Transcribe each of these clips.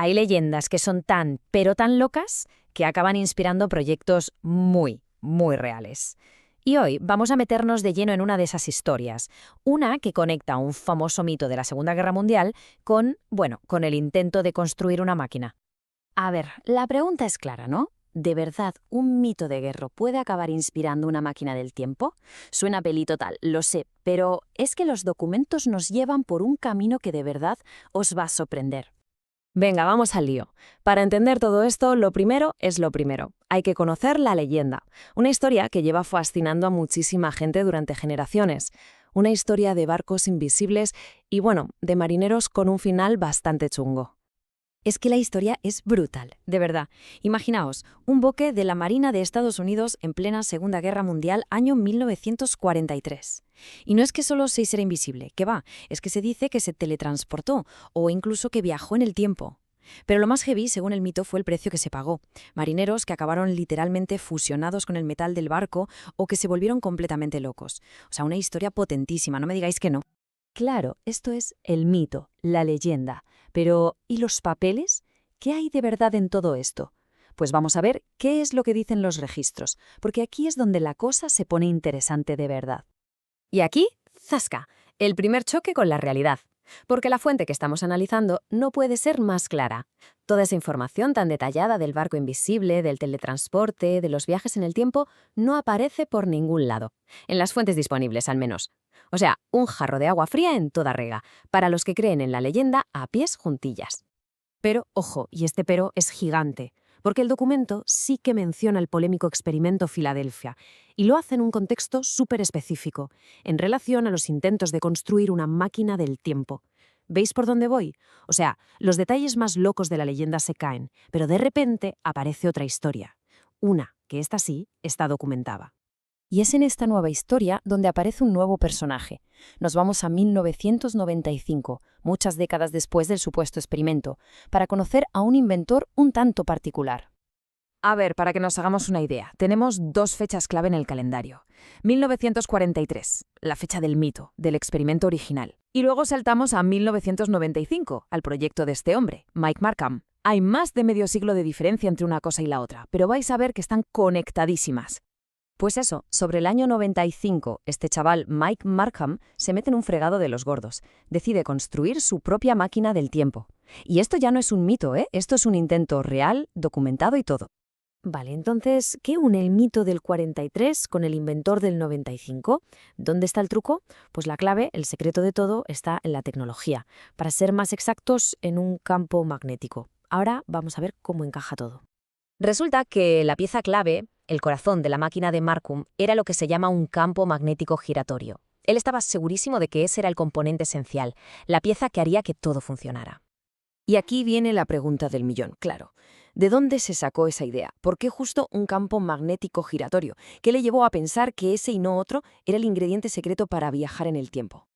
Hay leyendas que son tan, pero tan locas, que acaban inspirando proyectos muy, muy reales. Y hoy vamos a meternos de lleno en una de esas historias, una que conecta un famoso mito de la Segunda Guerra Mundial con el intento de construir una máquina. A ver, la pregunta es clara, ¿no? ¿De verdad un mito de guerra puede acabar inspirando una máquina del tiempo? Suena a peli total, lo sé, pero es que los documentos nos llevan por un camino que de verdad os va a sorprender. Venga, vamos al lío. Para entender todo esto, lo primero es lo primero. Hay que conocer la leyenda, una historia que lleva fascinando a muchísima gente durante generaciones. Una historia de barcos invisibles y, de marineros con un final bastante chungo. Es que la historia es brutal, de verdad. Imaginaos, un buque de la Marina de Estados Unidos en plena Segunda Guerra Mundial, año 1943. Y no es que solo se hiciera invisible, que va, es que se dice que se teletransportó o incluso que viajó en el tiempo. Pero lo más heavy, según el mito, fue el precio que se pagó. Marineros que acabaron literalmente fusionados con el metal del barco o que se volvieron completamente locos. O sea, una historia potentísima, no me digáis que no. Claro, esto es el mito, la leyenda. Pero, ¿y los papeles? ¿Qué hay de verdad en todo esto? Pues vamos a ver qué es lo que dicen los registros, porque aquí es donde la cosa se pone interesante de verdad. Y aquí, ¡zasca!, el primer choque con la realidad. Porque la fuente que estamos analizando no puede ser más clara. Toda esa información tan detallada del barco invisible, del teletransporte, de los viajes en el tiempo, no aparece por ningún lado. En las fuentes disponibles, al menos. O sea, un jarro de agua fría en toda regla, para los que creen en la leyenda a pies juntillas. Pero, ojo, y este pero es gigante, porque el documento sí que menciona el polémico experimento Filadelfia, y lo hace en un contexto súper específico, en relación a los intentos de construir una máquina del tiempo. ¿Veis por dónde voy? O sea, los detalles más locos de la leyenda se caen, pero de repente aparece otra historia. Una, que esta sí, está documentada. Y es en esta nueva historia donde aparece un nuevo personaje. Nos vamos a 1995, muchas décadas después del supuesto experimento, para conocer a un inventor un tanto particular. A ver, para que nos hagamos una idea, tenemos dos fechas clave en el calendario. 1943, la fecha del mito, del experimento original. Y luego saltamos a 1995, al proyecto de este hombre, Mike Markham. Hay más de medio siglo de diferencia entre una cosa y la otra, pero vais a ver que están conectadísimas. Pues eso, sobre el año 95, este chaval Mike Markham se mete en un fregado de los gordos. Decide construir su propia máquina del tiempo. Y esto ya no es un mito, ¿eh? Esto es un intento real, documentado y todo. Vale, entonces, ¿qué une el mito del 43 con el inventor del 95? ¿Dónde está el truco? Pues la clave, el secreto de todo, está en la tecnología. Para ser más exactos, en un campo magnético. Ahora vamos a ver cómo encaja todo. Resulta que la pieza clave, el corazón de la máquina de Markham, era lo que se llama un campo magnético giratorio. Él estaba segurísimo de que ese era el componente esencial, la pieza que haría que todo funcionara. Y aquí viene la pregunta del millón, claro. ¿De dónde se sacó esa idea? ¿Por qué justo un campo magnético giratorio? ¿Qué le llevó a pensar que ese y no otro era el ingrediente secreto para viajar en el tiempo?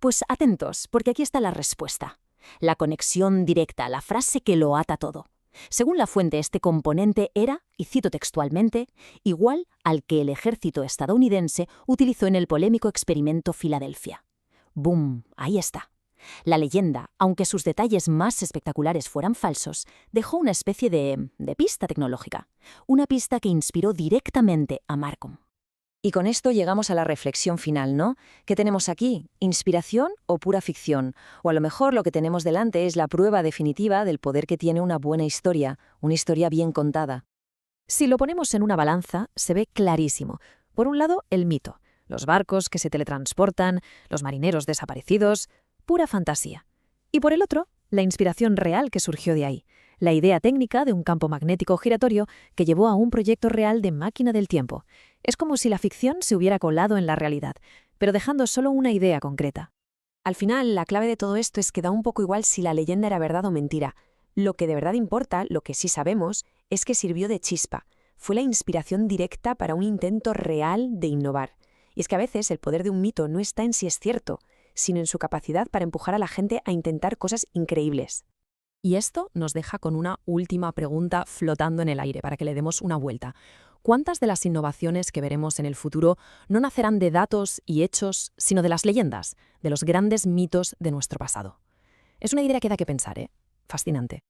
Pues atentos, porque aquí está la respuesta. La conexión directa, la frase que lo ata todo. Según la fuente, este componente era, y cito textualmente, igual al que el ejército estadounidense utilizó en el polémico experimento Filadelfia. ¡Bum! Ahí está. La leyenda, aunque sus detalles más espectaculares fueran falsos, dejó una especie de pista tecnológica. Una pista que inspiró directamente a Markham. Y con esto llegamos a la reflexión final, ¿no? ¿Qué tenemos aquí? ¿Inspiración o pura ficción? O a lo mejor lo que tenemos delante es la prueba definitiva del poder que tiene una buena historia, una historia bien contada. Si lo ponemos en una balanza, se ve clarísimo. Por un lado, el mito. Los barcos que se teletransportan, los marineros desaparecidos, pura fantasía. Y por el otro, la inspiración real que surgió de ahí. La idea técnica de un campo magnético giratorio que llevó a un proyecto real de máquina del tiempo. Es como si la ficción se hubiera colado en la realidad, pero dejando solo una idea concreta. Al final, la clave de todo esto es que da un poco igual si la leyenda era verdad o mentira. Lo que de verdad importa, lo que sí sabemos, es que sirvió de chispa. Fue la inspiración directa para un intento real de innovar. Y es que a veces el poder de un mito no está en si es cierto, sino en su capacidad para empujar a la gente a intentar cosas increíbles. Y esto nos deja con una última pregunta flotando en el aire para que le demos una vuelta. ¿Cuántas de las innovaciones que veremos en el futuro no nacerán de datos y hechos, sino de las leyendas, de los grandes mitos de nuestro pasado? Es una idea que da que pensar, ¿eh? Fascinante.